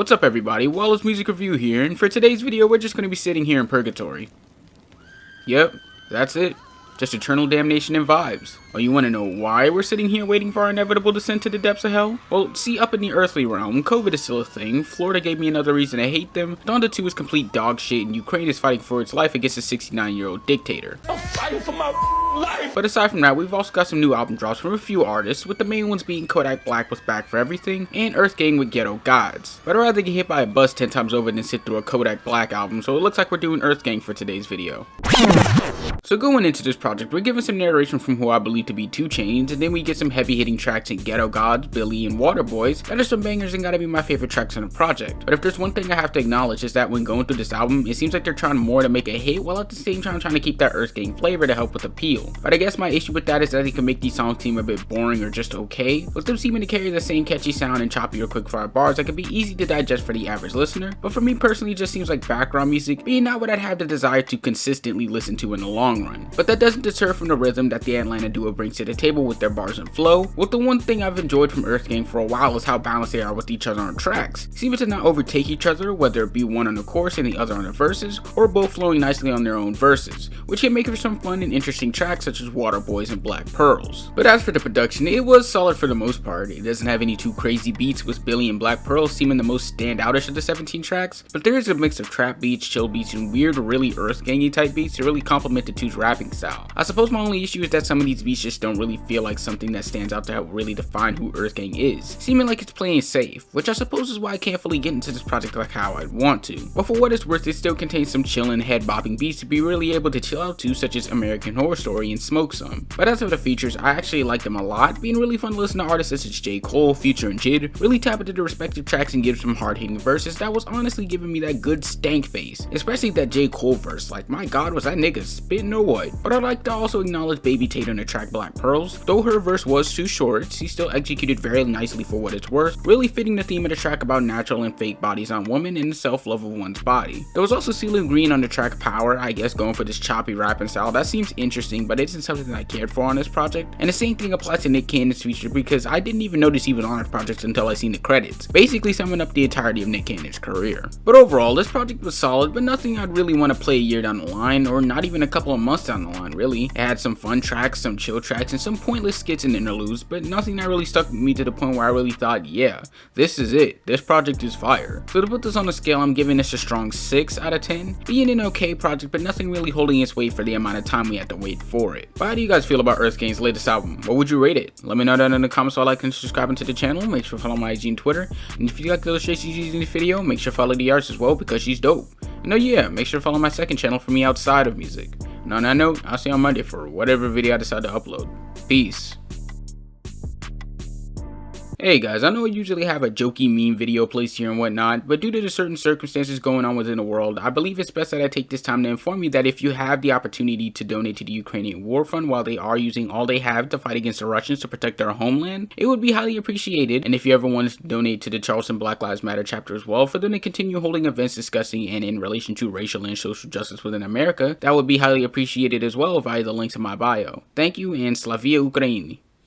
What's up everybody, Wallace Music Review here, and for today's video we're just going to be sitting here in purgatory. Yep, that's it. Just eternal damnation and vibes. Oh, you want to know why we're sitting here waiting for our inevitable descent to the depths of hell? Well, see, up in the earthly realm, COVID is still a thing, Florida gave me another reason to hate them, Donda 2 is complete dog shit, and Ukraine is fighting for its life against a 69-year-old dictator. I'm fighting for my life! But aside from that, we've also got some new album drops from a few artists, with the main ones being Kodak Black with Back for Everything, and Earthgang with Ghetto Gods. But I'd rather get hit by a bus 10 times over than sit through a Kodak Black album, so it looks like we're doing Earthgang for today's video. So going into this project, we're given some narration from who I believe to be 2 Chainz, and then we get some heavy hitting tracks in Ghetto Gods, Billy, and Waterboys that are some bangers and gotta be my favorite tracks on the project. But if there's one thing I have to acknowledge is that when going through this album, it seems like they're trying more to make a hit while at the same time trying to keep that Earthgang flavor to help with appeal. But I guess my issue with that is that they can make these songs seem a bit boring or just okay, with them seeming to carry the same catchy sound and choppy or quick-fire bars that can be easy to digest for the average listener, but for me personally it just seems like background music, being not what I'd have the desire to consistently listen to in the long run. But that doesn't deter from the rhythm that the Atlanta duo brings to the table with their bars and flow. Well, the one thing I've enjoyed from Earthgang for a while is how balanced they are with each other on tracks, seeming to not overtake each other, whether it be one on the chorus and the other on the verses, or both flowing nicely on their own verses, which can make for some fun and interesting tracks such as Waterboys and Black Pearls. But as for the production, it was solid for the most part. It doesn't have any too crazy beats, with Billy and Black Pearls seeming the most standoutish of the 17 tracks, but there is a mix of trap beats, chill beats, and weird, really Earthgang-y type beats to really complement the two's rapping style. I suppose my only issue is that some of these beats just don't really feel like something that stands out to help really define who Earthgang is, seeming like it's playing safe, which I suppose is why I can't fully get into this project like how I'd want to. But for what it's worth, it still contains some chillin', head-bopping beats to be really able to chill out to, such as American Horror Story and Smoke Some. But as for the features, I actually like them a lot, being really fun to listen to artists such as J. Cole, Future, and Jid really tap into the respective tracks and give some hard-hitting verses that was honestly giving me that good stank face, especially that J. Cole verse. Like, my god, was that nigga spitting or what? But I'd like to also acknowledge Baby Tate on the track Black Pearls. Though her verse was too short, she still executed very nicely for what it's worth, really fitting the theme of the track about natural and fake bodies on women and the self-love of one's body. There was also Celia Green on the track Power, I guess going for this choppy rapping style. That seems interesting, but it isn't something that I cared for on this project. And the same thing applies to Nick Cannon's feature, because I didn't even notice he was on this project until I seen the credits, basically summing up the entirety of Nick Cannon's career. But overall, this project was solid, but nothing I'd really want to play a year down the line, or not even a couple of months down the line really. It had some fun tracks, some chill tracks, and some pointless skits and interludes, but nothing that really stuck with me to the point where I really thought, yeah, this is it, this project is fire. So to put this on a scale, I'm giving this a strong 6 out of 10, being an okay project, but nothing really holding its weight for the amount of time we had to wait for it. But how do you guys feel about Earthgang's latest album? What would you rate it? Let me know down in the comments, while liking and subscribing to the channel. Make sure to follow my IG and Twitter, and if you like the illustrations used in this video, make sure to follow the artist as well, because she's dope. And oh yeah, make sure to follow my second channel for me outside of music. And on that note, I'll see you on Monday for whatever video I decide to upload. Peace. Hey guys, I know I usually have a jokey meme video placed here and whatnot, but due to the certain circumstances going on within the world, I believe it's best that I take this time to inform you that if you have the opportunity to donate to the Ukrainian war fund while they are using all they have to fight against the Russians to protect their homeland, it would be highly appreciated. And if you ever want to donate to the Charleston Black Lives Matter chapter as well, for them to continue holding events discussing and in relation to racial and social justice within America, that would be highly appreciated as well via the links in my bio. Thank you, and SLAVIA UKRAINI.